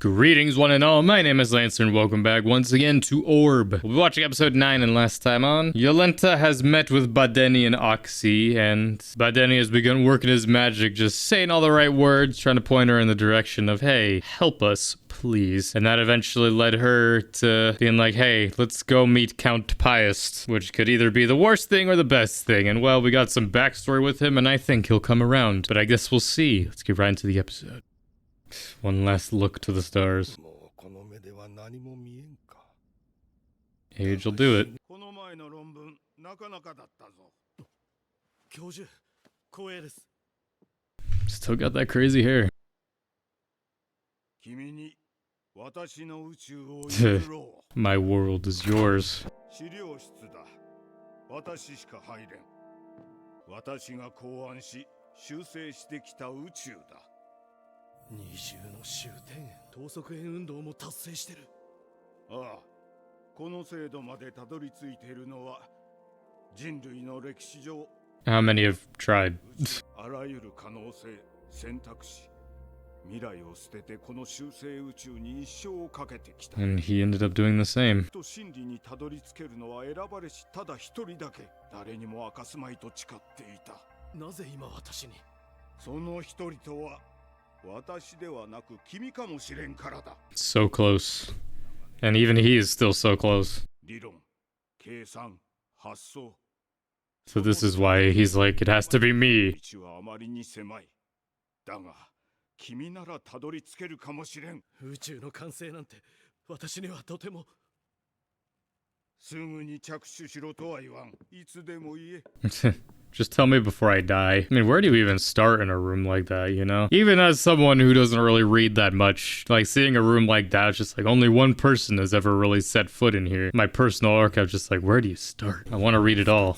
Greetings, one and all. My name is Lancer, and welcome back once again to Orb. We'll be watching episode 9, and last time on, Yolenta has met with Badeni and Oxy, and Badeni has begun working his magic, just saying all the right words, trying to point her in the direction of, hey, help us, please. And that eventually led her to being like, hey, let's go meet Count Paist, which could either be the worst thing or the best thing. And well, we got some backstory with him, and I think he'll come around. But I guess we'll see. Let's get right into the episode. One last look to the stars. Age will do it. Still got that crazy hair. My world is yours. How many have tried? And he ended up doing the same. So close. And even he is still so close. So this is why he's like, it has to be me. Just tell me before I die. I mean, where do you even start in a room like that, you know? Even as someone who doesn't really read that much, like seeing a room like that, it's just like only one person has ever really set foot in here. My personal archive's just like, where do you start? I want to read it all.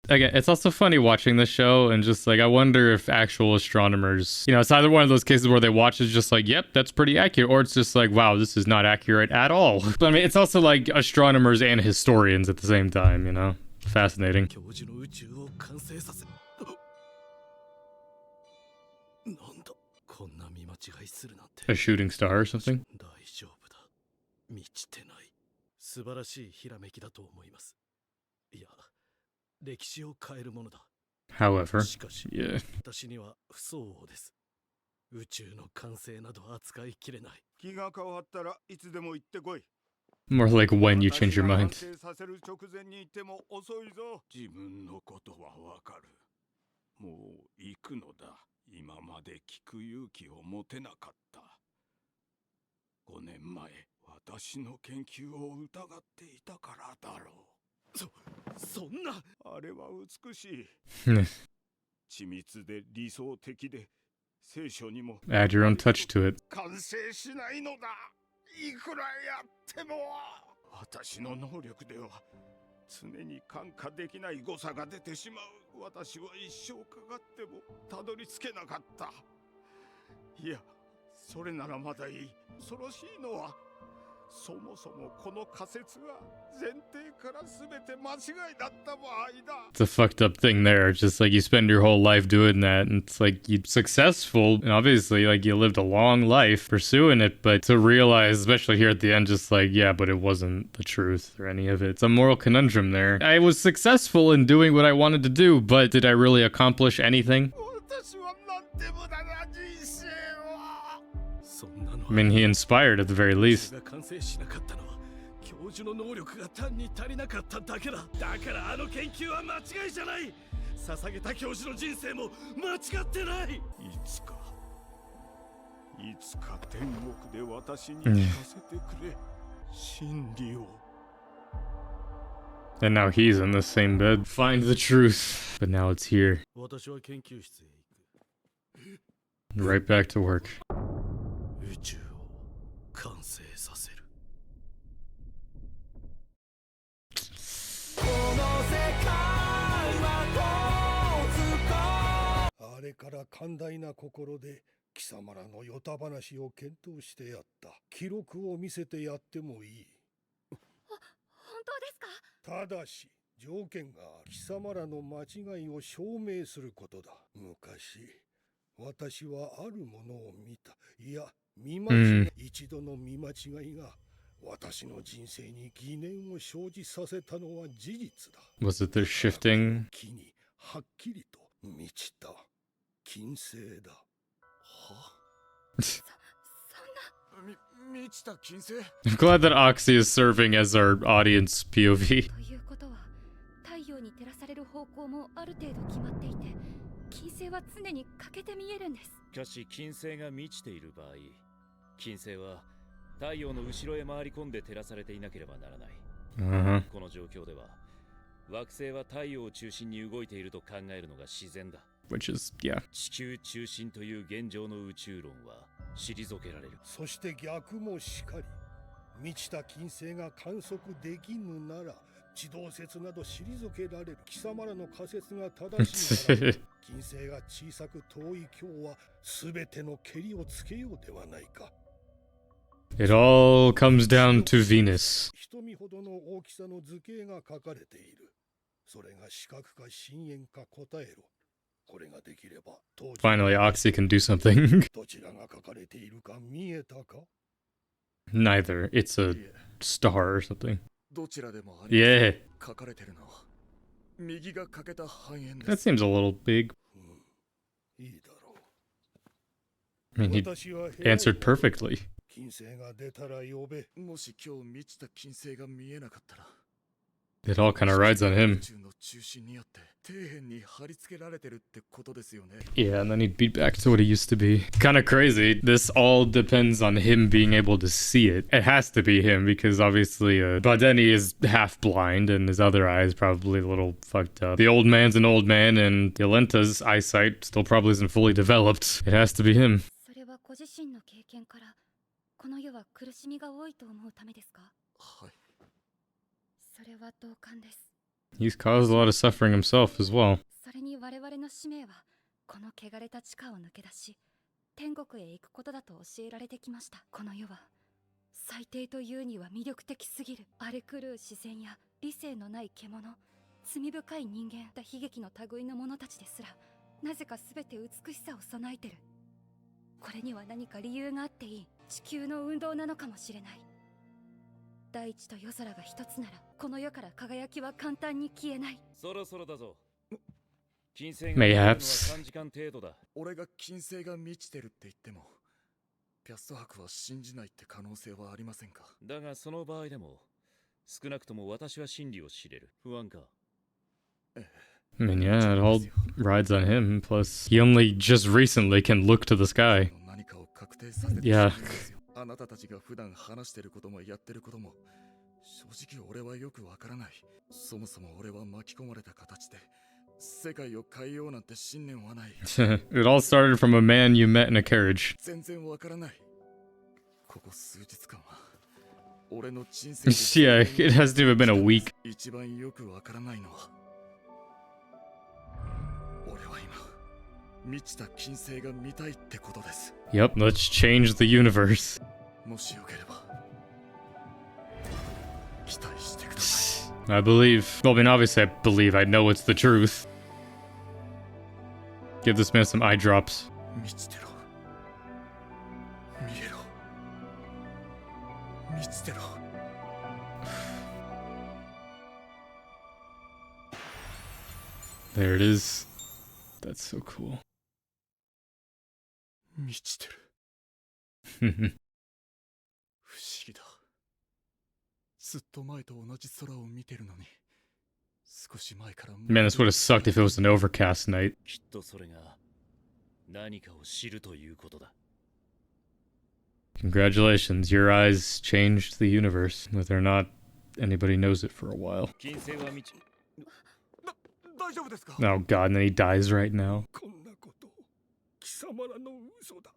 Again, it's also funny watching the show and just like, I wonder if actual astronomers, you know, it's either one of those cases where they watch it's just like, yep, that's pretty accurate, or it's just like, wow, this is not accurate at all. But I mean, it's also like astronomers and historians at the same time, you know? Fascinating. A shooting star or something? However, yeah. More like when you change your mind. Add your own touch to it. It's a fucked up thing there. It's just like you spend your whole life doing that, and it's like you're successful, and obviously like you lived a long life pursuing it, but to realize, especially here at the end, just like, yeah, but it wasn't the truth or any of it. It's a moral conundrum there. I was successful in doing what I wanted to do, but did I really accomplish anything? I mean, he inspired at the very least. And now he's in the same bed. Find the truth. But now it's here. Right back to work. 条件が貴様らの間違いを証明することだ。昔、私はあるものを見た。いや、見間違い、一度の見間違いが私の人生に疑念を生じさせたのは事実だ。Was it their shifting? 木にはっきりと満ちた金星だ。は満ちた金星 I'm glad that Oxy is serving as our audience POV. ということは太陽に照らされる方向もある程度決まっていて金星は常に欠けて見えるんです。しかし金星が満ちている場合、金星は太陽の後ろへ回り込んで照らされていなければならない。この状況では惑星は太陽を中心に動いていると考えるのが自然だ。Which is, yeah. 地球中心という現状の宇宙論は退けられる。そして逆もしかり、満ちた金星が観測できぬなら地動説など退けられる。貴様らの仮説が正しいなら金星が小さく遠い今日は全てのけりをつけようではないか。It all comes down to Venus. 瞳ほどの大きさの図形が書かれている。それが視覚か深淵か答えろ。これができれば Finally, Oxy can do something. どちらが書かれているか見えたか？ Neither. It's a star or something. どちらでもあり Yeah. 書かれてるのは右が欠けた半円 That です。 seems a little big. いいだろ I mean, う。 he 私は answered perfectly. 金星が出たら呼べ。もし今日満ちた金星が見えなかったら、 It all kind of rides on 宇 him. 宙の中心にあって底辺に貼り付けられてるってことですよね。 Yeah, and then he'd beat back to what he used to be. Kind of crazy. This all depends on him being able to see it. It has to be him because obviously Badeni is half blind and his other eye is probably a little fucked up. The old man's an old man and Yolenta's eyesight still probably isn't fully developed. It has to be him. それはご自身の経験からこの世は苦しみが多いと思うためですか？はい。それは同感です。 He's caused a lot of suffering himself as well. それに我々の使命はこの汚れた地下を抜け出し天国へ行くことだと教えられてきました。この世は最低というには魅力的すぎる。荒れ狂う自然や理性のない獣、罪深い人間、悲劇の類の者たちですらなぜか全て美しさを備えてる。これには何か理由があっていい。地球の運動なのかもしれない。大地と夜空が一つならこの世から輝きは簡単に消えない。そろそろだぞ。金星が Mayhaps. 3時間程度だ。俺が金星が満ちてるって言っても、ピャスト博は信じないって可能性はありませんか？だがその場合でも、少なくとも私は真理を知れる。不安か？ I mean, yeah, it all rides on him. Plus, he only just recently can look to the sky. 何かを確定させて Yeah. あなたたちが普段話してることもやってることも正直俺はよくわからない。そもそも俺は巻き込まれた形で世界を変えようなんて信念はない。 It all started from a man you met in a carriage. 全然わからない。ここ数日間は俺の人生 Yeah, it has to have been a week. 一番よくわからないのは俺は今満ちた金星が見たいってことです。 Yep, let's change the universe. もしよければ期待してください。 I believe. Well, I mean, obviously, I believe. I know it's the truth. Give this man some eye drops. 満ちてろ。見えろ。満ちてろ。 There it is. That's so cool. 満ちてる。不思議だ。ずっと前と同じ空を見てるのに、少し前から Man, this would have sucked if it was an overcast night. きっとそれが何かを知るということだ。 Congratulations, your eyes changed the universe. Whether or not anybody knows it for a while. 金星は満ち。大丈夫ですか？ Oh god, and then he dies right now. こんなこと貴様らの嘘だ。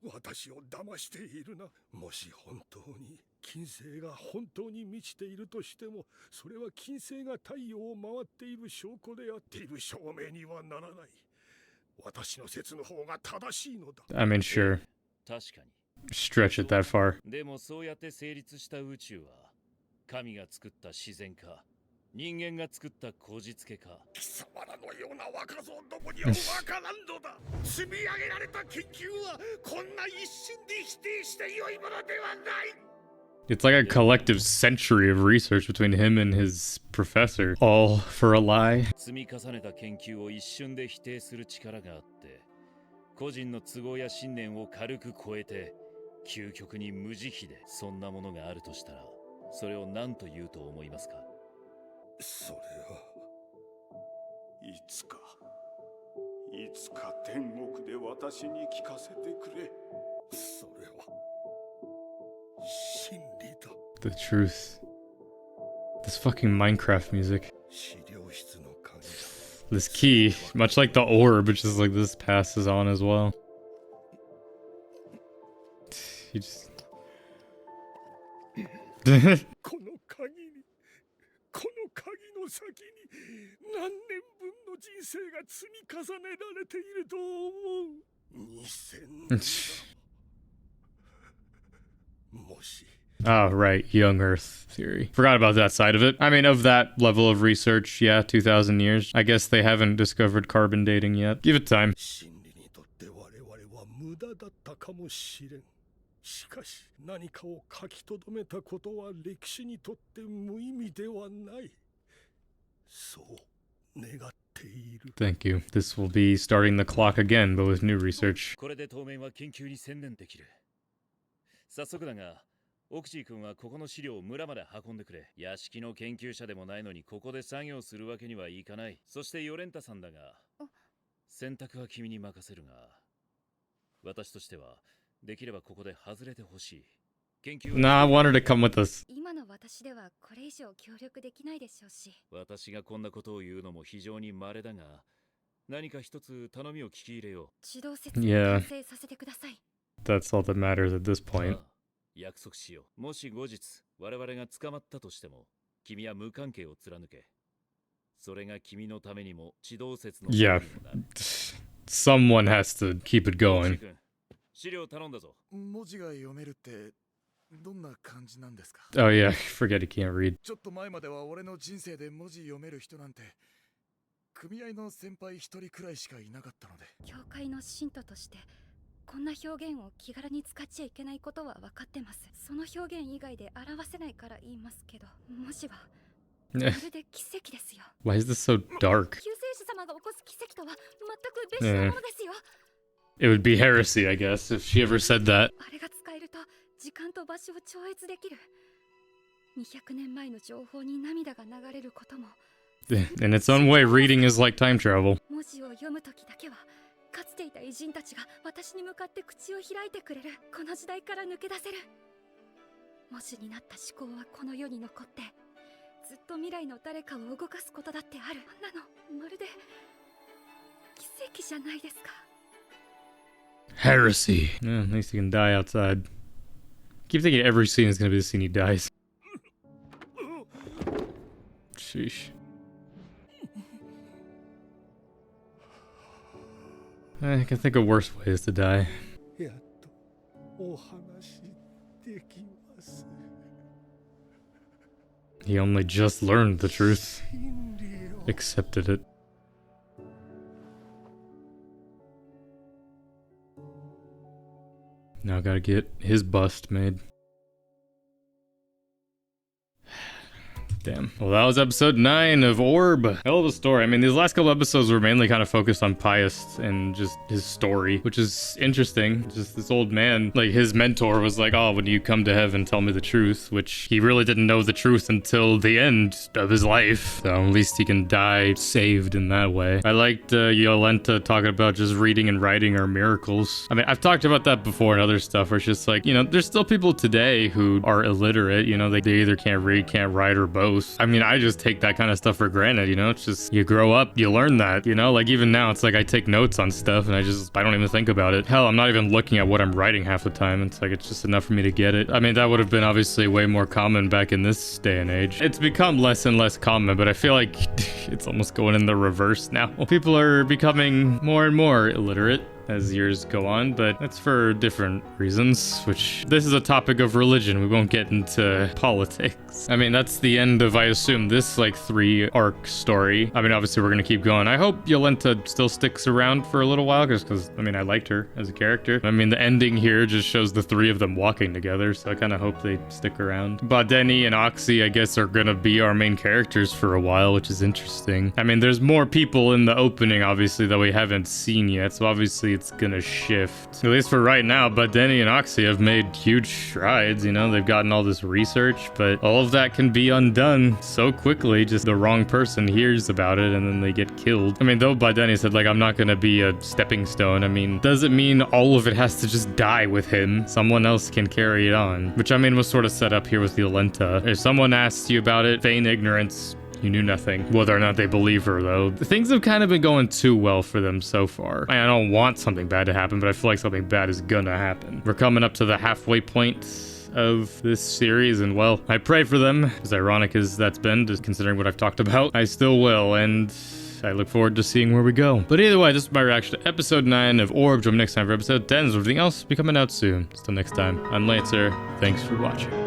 私を騙しているな。もし本当に金星が本当に満ちているとしても、それは金星が太陽を回っている証拠であっている証明にはならない。私の説の方が正しいのだ。 I mean, sure. 確かに。 Stretch it that far. でもそうやって成立した宇宙は神が作った自然か人間が作ったこじつけか。貴様らのような若造どもにはわからんのだ。積み上げられた研究はこんな一瞬で否定して良いものではない。 It's like a collective century of research between him and his professor, all for a lie. 積み重ねた研究を一瞬で否定する力があって、個人の都合や信念を軽く超えて、究極に無慈悲でそんなものがあるとしたら、それを何と言うと思いますか？それはいつか天国で私に聞かせてくれ。それは真理だ。 The truth. This fucking Minecraft music. 資料室の鍵だ。 This key, much like the orb, which is like this passes on as well. He just... この鍵の先に何年分の人生が積み重ねられていると思う。2000年だ。もし Oh, right. Young Earth theory. Forgot about that side of it. I mean, of that level of research, yeah, 2,000 years. I guess they haven't discovered carbon dating yet. Give it time. 真理にとって我々は無駄だったかもしれん。しかし何かを書き留めたことは歴史にとって無意味ではない。そう願っている。 Thank you. This will be starting the clock again, but with new research. これで当面は研究に専念できる。早速だが、オクチー君はここの資料を村まで運んでくれ。屋敷の研究者でもないのにここで作業するわけにはいかない。そしてヨレンタさんだが、選択は君に任せるが、私としてはできればここで外れてほしい。研究は Nah, I want her to come with us. 今の私ではこれ以上協力できないでしょうし。私がこんなことを言うのも非常に稀だが、何か一つ頼みを聞き入れよ自動説明 Yeah. 完成させてください。 That's all that matters at this う。 point. ああ、約束しよう。もし後日我々が捕まったとしても、君は無関係を貫け。それが君のためにも地動説の Yeah. ためにもなる。 Someone has to keep it オクチ going. 君、資料頼んだぞ。文字が読めるってどんな感じなんですか？ Oh, yeah. Forget he can't read. ちょっと前までは俺の人生で文字読める人なんて組合の先輩一人くらいしかいなかったので。教会の信徒としてこんな表現を気軽に使っちゃいけないことは分かってます。その表現以外で表せないから言いますけど、文字はまるで奇跡ですよ。 Why is this so dark? 救世主様が起こす奇跡とは全く別なものですよ。 It would be heresy, I guess, if she ever said that. あれが使えると時間と場所を超越できる。200年前の情報に涙が流れることも。 In its own way, reading is like time travel. 文字を読むときだけはかつていた偉人たちが私に向かって口を開いてくれる。この時代から抜け出せる。文字になった思考はこの世に残って、ずっと未来の誰かを動かすことだってある。こんなのまるで奇跡じゃないですか。 Heresy. Yeah, at least he can die outside. Keep thinking every scene is gonna be the scene he dies. Sheesh. I can think of worse ways to die. やっとお話できます。 He only just learned the truth, 真理を accepted it. Now gotta get his bust made. Damn. Well, that was episode 9 of Orb. Hell of a story. I mean, these last couple episodes were mainly kind of focused on Paist and just his story, which is interesting. Just this old man, like his mentor was like, oh, when you come to heaven, tell me the truth, which he really didn't know the truth until the end of his life. So at least he can die saved in that way. I liked Yolenta talking about just reading and writing are miracles. I mean, I've talked about that before and other stuff where it's just like, you know, there's still people today who are illiterate, you know, they either can't read, can't write, or both. I mean, I just take that kind of stuff for granted, you know? It's just, you grow up, you learn that, you know? Like, even now, it's like I take notes on stuff and I don't even think about it. Hell, I'm not even looking at what I'm writing half the time. It's like, it's just enough for me to get it. I mean, that would have been obviously way more common back in this day and age. It's become less and less common, but I feel like it's almost going in the reverse now. People are becoming more and more illiterate. as years go on, but that's for different reasons, which this is a topic of religion. We won't get into politics. I mean, that's the end of, I assume, this like 3 arc story. I mean, obviously we're gonna keep going. I hope Yolenta still sticks around for a little while, because I mean, I liked her as a character. I mean, the ending here just shows the 3 of them walking together, so I kind of hope they stick around. Badeni and Oxy, I guess, are gonna be our main characters for a while, which is interesting. I mean, there's more people in the opening, obviously, that we haven't seen yet, so obviously it's gonna shift. At least for right now, Badeni and Oxy have made huge strides, you know? They've gotten all this research, but all of that can be undone so quickly. Just the wrong person hears about it and then they get killed. I mean, though Badeni said, like, I'm not gonna be a stepping stone, I mean, doesn't mean all of it has to just die with him. Someone else can carry it on, which I mean was sort of set up here with Yolenta. If someone asks you about it, feign ignorance. You knew nothing. Whether or not they believe her, though. Things have kind of been going too well for them so far. I don't want something bad to happen, but I feel like something bad is gonna happen. We're coming up to the halfway point of this series, and well, I pray for them. As ironic as that's been, just considering what I've talked about, I still will, and I look forward to seeing where we go. But either way, this is my reaction to episode 9 of Orb. Join me next time for episode 10. Everything else will be coming out soon. Till next time, I'm Lancer. Thanks for watching.